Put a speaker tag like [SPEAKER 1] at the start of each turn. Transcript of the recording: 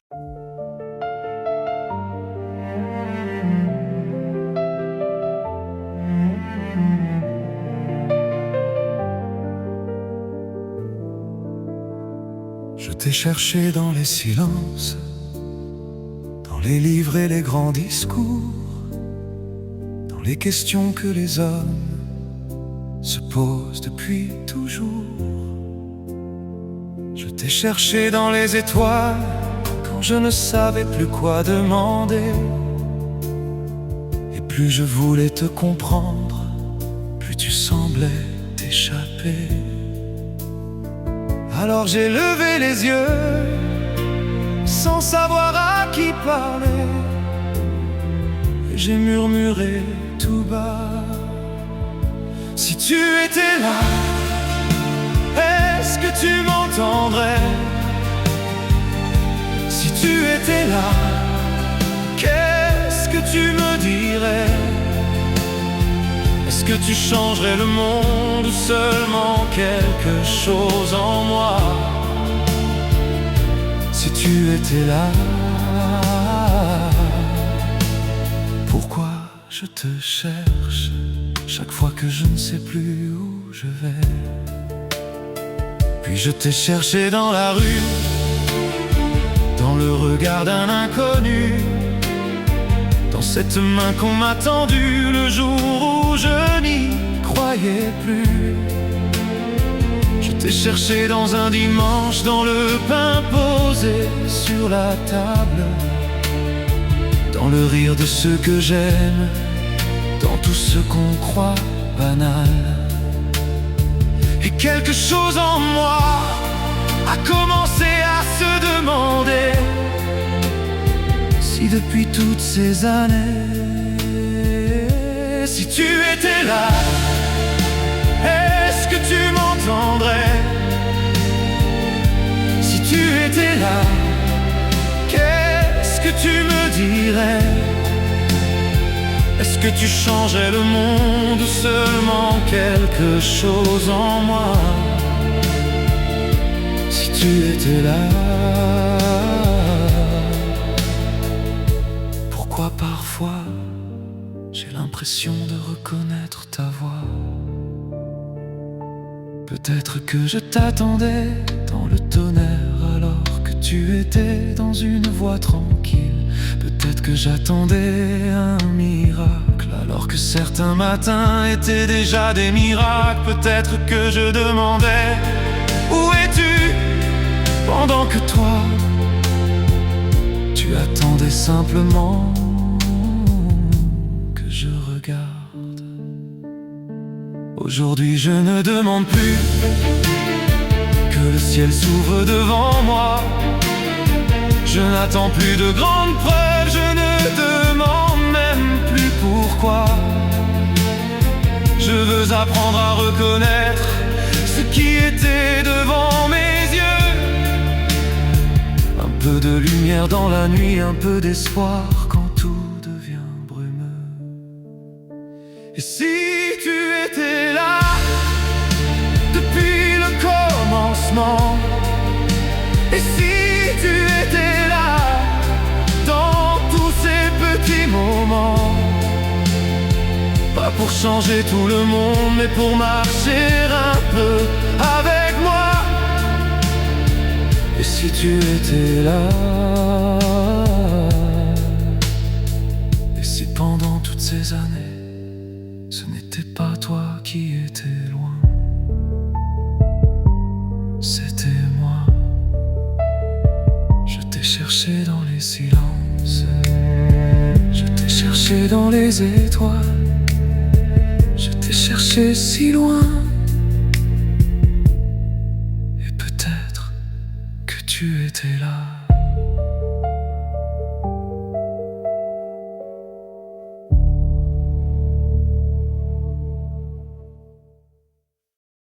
[SPEAKER 1] Je t'ai cherché dans les silences, dans les livres et les grands discours, dans les questions que les hommes se posent depuis toujours. Je t'ai cherché dans les étoiles, quand je ne savais plus quoi demander. Et plus je voulais te comprendre, plus tu semblais t'échapper. Alors j'ai levé les yeux, sans savoir à qui parler, et j'ai murmuré tout bas: si tu étais là, est-ce que tu m'entendrais? Si tu étais là, qu'est-ce que tu me dirais? Est-ce que tu changerais le monde ou seulement quelque chose en moi? Si tu étais là, pourquoi je te cherche chaque fois que je ne sais plus où je vais? Puis je t'ai cherché dans la rue, dans le regard d'un inconnu, dans cette main qu'on m'a tendue le jour où je n'y croyais plus. Je t'ai cherché dans un dimanche, dans le pain posé sur la table, dans le rire de ceux que j'aime, dans tout ce qu'on croit banal. Et quelque chose en moi a commencé à se demander si depuis toutes ces années, si tu étais là, est-ce que tu m'entendrais? Si tu étais là, qu'est-ce que tu me dirais? Est-ce que tu changerais le monde ou seulement quelque chose en moi? Si tu étais là, pourquoi parfois j'ai l'impression de reconnaître ta voix? Peut-être que je t'attendais dans le tonnerre alors que tu étais dans une voie tranquille. Peut-être que j'attendais un miracle alors que certains matins étaient déjà des miracles. Peut-être que je demandais: où es-tu? Pendant que toi, tu attendais simplement que je regarde. Aujourd'hui je ne demande plus que le ciel s'ouvre devant moi. Je n'attends plus de grandes preuves, je ne demande même plus pourquoi. Je veux apprendre à reconnaître ce qui était devant mes yeux. Un peu de lumière dans la nuit, un peu d'espoir quand tout devient brumeux. Et si tu étais là, depuis le commencement? Et si tu étais là, dans tous ces petits moments? Pas pour changer tout le monde, mais pour marcher un peu avec moi. Et si tu étais là, et si pendant toutes ces années, ce n'était pas toi qui étais loin, c'était moi. Je t'ai cherché dans les silences, je t'ai cherché dans les étoiles, je t'ai cherché si loin. Et peut-être que tu étais là.